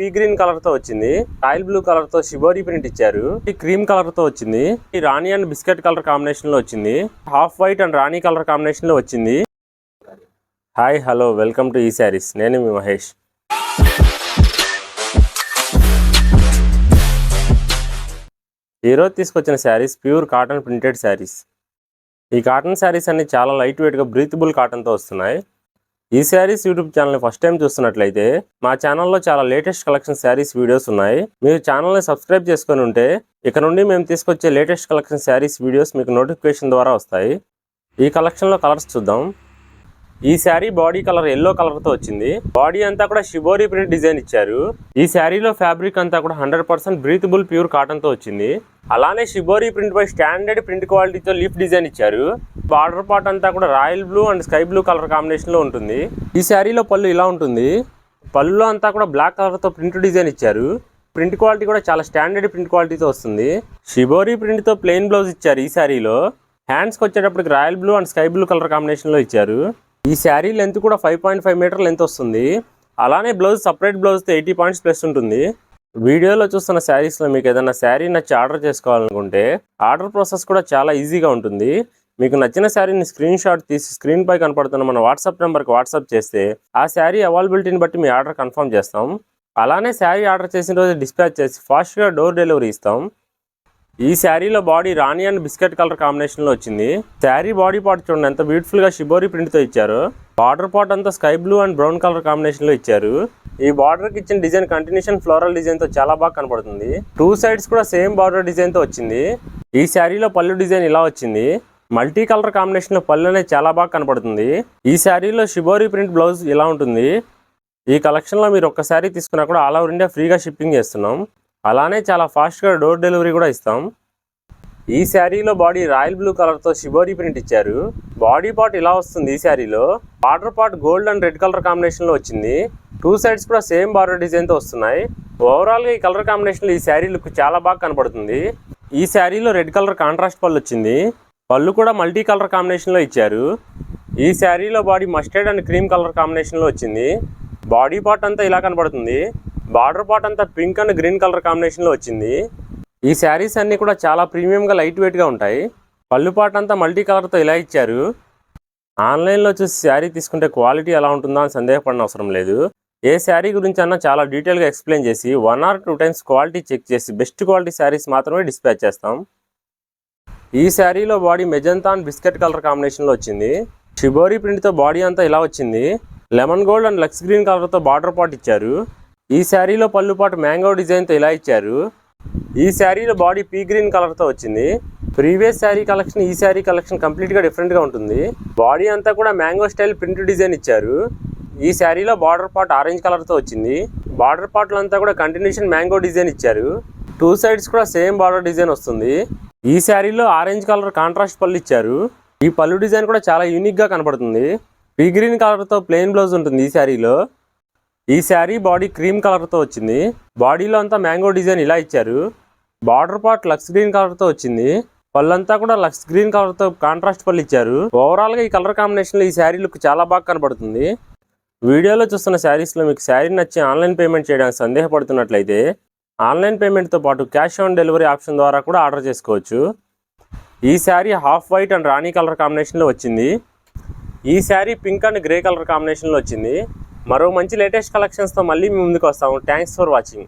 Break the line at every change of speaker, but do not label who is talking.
P green colour తో వచ్చింది. Royal blue colour తో షిబోరి ప్రింట్ ఇచ్చారు. ఈ క్రీమ్ కలర్ తో వచ్చింది. ఈ రాణి అండ్ బిస్కెట్ కలర్ కాంబినేషన్ లో వచ్చింది. Half white and Rani colour combination లో వచ్చింది. హాయ్ హలో వెల్కమ్ టు ఈ శారీస్. నేను మీ మహేష్. ఈరోజు తీసుకొచ్చిన saris pure cotton printed saris. ఈ కాటన్ శారీస్ అన్ని చాలా లైట్ వెయిట్గా బ్రీతబుల్ కాటన్తో వస్తున్నాయి. ఈ శారీస్ యూట్యూబ్ ఛానల్ని ఫస్ట్ టైం చూస్తున్నట్లయితే మా ఛానల్లో చాలా లేటెస్ట్ కలెక్షన్ శారీస్ వీడియోస్ ఉన్నాయి. మీరు ఛానల్ని సబ్స్క్రైబ్ చేసుకొని ఉంటే ఇక నుండి మేము తీసుకొచ్చే లేటెస్ట్ కలెక్షన్ శారీస్ వీడియోస్ మీకు నోటిఫికేషన్ ద్వారా వస్తాయి. ఈ కలెక్షన్లో కలర్స్ చూద్దాం. ఈ sari body colour yellow colour తో వచ్చింది. బాడీ అంతా కూడా షిబోరి ప్రింట్ డిజైన్ ఇచ్చారు. ఈ శారీలో ఫ్యాబ్రిక్ అంతా కూడా 100% బ్రీతబుల్ ప్యూర్ కాటన్ తో వచ్చింది. అలానే షిబోరి ప్రింట్ పై స్టాండర్డ్ ప్రింట్ క్వాలిటీతో లీఫ్ డిజైన్ ఇచ్చారు. బార్డర్ పార్ట్ అంతా కూడా royal blue and sky blue colour combination లో ఉంటుంది. ఈ శారీలో పళ్ళు ఇలా ఉంటుంది. పళ్ళులో అంతా కూడా బ్లాక్ కలర్ తో ప్రింట్ డిజైన్ ఇచ్చారు. ప్రింట్ క్వాలిటీ కూడా చాలా స్టాండర్డ్ ప్రింట్ క్వాలిటీతో వస్తుంది. షిబోరి ప్రింట్ తో ప్లెయిన్ బ్లౌజ్ ఇచ్చారు. ఈ శారీలో హ్యాండ్స్కి వచ్చేటప్పటికి royal blue and sky blue colour combination లో ఇచ్చారు. ఈ శారీ లెంత్ కూడా 5.5 మీటర్ లెంత్ వస్తుంది. అలానే బ్లౌజ్ సపరేట్ బ్లౌజ్తో 80 పాయింట్స్ ప్లస్ ఉంటుంది. వీడియోలో చూస్తున్న శారీస్లో మీకు ఏదైనా శారీ నచ్చి ఆర్డర్ చేసుకోవాలనుకుంటే ఆర్డర్ ప్రాసెస్ కూడా చాలా ఈజీగా ఉంటుంది. మీకు నచ్చిన శారీని స్క్రీన్ షాట్ తీసి స్క్రీన్ పై కనపడుతున్న మన వాట్సాప్ నెంబర్కి వాట్సాప్ చేస్తే ఆ శారీ అవైలబిలిటీని బట్టి మీ ఆర్డర్ కన్ఫర్మ్ చేస్తాం. అలానే శారీ ఆర్డర్ చేసిన రోజు డిస్పాచ్ చేసి ఫాస్ట్గా డోర్ డెలివరీ ఇస్తాం. ఈ శారీలో body Rani and biscuit colour combination లో వచ్చింది. శారీ బాడీ పార్ట్ చూడండి ఎంత బ్యూటిఫుల్ గా షిబోరి ప్రింట్ తో ఇచ్చారు. బార్డర్ పార్ట్ అంతా sky blue and brown colour combination లో ఇచ్చారు. ఈ బార్డర్ కి ఇచ్చిన డిజైన్ కంటిన్యూషన్ ఫ్లోరల్ డిజైన్ తో చాలా బాగా కనపడుతుంది. టూ సైడ్స్ కూడా సేమ్ బార్డర్ డిజైన్ తో వచ్చింది. ఈ శారీలో పళ్ళు డిజైన్ ఇలా వచ్చింది. మల్టీ కలర్ కాంబినేషన్ లో పళ్ళు అనేది చాలా బాగా కనపడుతుంది. ఈ శారీలో షిబోరి ప్రింట్ బ్లౌజ్ ఇలా ఉంటుంది. ఈ కలెక్షన్ లో మీరు ఒక్క శారీ తీసుకున్నా కూడా ఆల్ ఓవర్ ఇండియా ఫ్రీగా షిప్పింగ్ చేస్తున్నాం. అలానే చాలా ఫాస్ట్గా డోర్ డెలివరీ కూడా ఇస్తాం. ఈ శారీలో బాడీ రాయల్ బ్లూ కలర్తో షిబోరి ప్రింట్ ఇచ్చారు. బాడీ పార్ట్ ఇలా వస్తుంది. ఈ శారీలో border part gold and red colour కాంబినేషన్లో వచ్చింది. టూ సైడ్స్ కూడా సేమ్ బార్డర్ డిజైన్తో వస్తున్నాయి. ఓవరాల్గా ఈ కలర్ కాంబినేషన్లో ఈ శారీ లుక్ చాలా బాగా కనపడుతుంది. ఈ శారీలో రెడ్ కలర్ కాంట్రాస్ట్ పళ్ళు వచ్చింది. పళ్ళు కూడా మల్టీ కలర్ కాంబినేషన్లో ఇచ్చారు. ఈ శారీలో body mustard and cream colour కాంబినేషన్లో వచ్చింది. బాడీ పార్ట్ అంతా ఇలా కనపడుతుంది. బార్డర్ పార్ట్ అంతా పింక్ అండ్ గ్రీన్ కలర్ కాంబినేషన్లో వచ్చింది. ఈ శారీస్ అన్నీ కూడా చాలా ప్రీమియంగా లైట్ వెయిట్గా ఉంటాయి. పళ్ళు పార్ట్ అంతా మల్టీ కలర్తో ఇలా ఇచ్చారు. ఆన్లైన్లో చూసి శారీ తీసుకుంటే క్వాలిటీ ఎలా ఉంటుందో అని సందేహపడిన అవసరం లేదు. ఏ శారీ గురించి అన్నా చాలా డీటెయిల్గా ఎక్స్ప్లెయిన్ చేసి 1 or 2 times క్వాలిటీ చెక్ చేసి బెస్ట్ క్వాలిటీ శారీస్ మాత్రమే డిస్పాచ్ చేస్తాం. ఈ శారీలో body magenta and biscuit colour కాంబినేషన్లో వచ్చింది. షిబోరి ప్రింట్తో బాడీ అంతా ఇలా వచ్చింది. Lemon gold and lux green కలర్తో బార్డర్ పార్ట్ ఇచ్చారు. ఈ శారీలో పళ్ళు పాటు మ్యాంగో డిజైన్తో ఇలా ఇచ్చారు. ఈ శారీలో బాడీ పీ గ్రీన్ కలర్తో వచ్చింది. ప్రీవియస్ శారీ కలెక్షన్ ఈ శారీ కలెక్షన్ కంప్లీట్గా డిఫరెంట్గా ఉంటుంది. బాడీ అంతా కూడా మ్యాంగో స్టైల్ ప్రింట్ డిజైన్ ఇచ్చారు. ఈ శారీలో బార్డర్ పార్ట్ ఆరెంజ్ కలర్తో వచ్చింది. బార్డర్ పార్ట్లో అంతా కూడా కంటిన్యూషన్ మ్యాంగో డిజైన్ ఇచ్చారు. టూ సైడ్స్ కూడా సేమ్ బార్డర్ డిజైన్ వస్తుంది. ఈ శారీలో ఆరెంజ్ కలర్ కాంట్రాస్ట్ పళ్ళు ఇచ్చారు. ఈ పళ్ళు డిజైన్ కూడా చాలా యూనిక్గా కనపడుతుంది. పీ గ్రీన్ కలర్తో ప్లెయిన్ బ్లౌజ్ ఉంటుంది ఈ శారీలో. ఈ శారీ బాడీ క్రీమ్ కలర్తో వచ్చింది. బాడీలో అంతా మ్యాంగో డిజైన్ ఇలా ఇచ్చారు. బార్డర్ పార్ట్ లక్స్ గ్రీన్ కలర్తో వచ్చింది. పళ్ళంతా కూడా లక్స్ గ్రీన్ కలర్తో కాంట్రాస్ట్ పళ్ళు ఇచ్చారు. ఓవరాల్గా ఈ కలర్ కాంబినేషన్లో ఈ శారీ లుక్ చాలా బాగా కనపడుతుంది. వీడియోలో చూస్తున్న శారీస్లో మీకు శారీ నచ్చి ఆన్లైన్ పేమెంట్ చేయడానికి సందేహపడుతున్నట్లయితే ఆన్లైన్ పేమెంట్తో పాటు క్యాష్ ఆన్ డెలివరీ ఆప్షన్ ద్వారా కూడా ఆర్డర్ చేసుకోవచ్చు. ఈ sari half white and Rani colour కాంబినేషన్లో వచ్చింది. ఈ sari pink and grey colour కాంబినేషన్లో వచ్చింది. మరో మంచి లేటెస్ట్ కలెక్షన్స్తో మళ్ళీ మీ ముందుకు వస్తాము. Thanks for watching.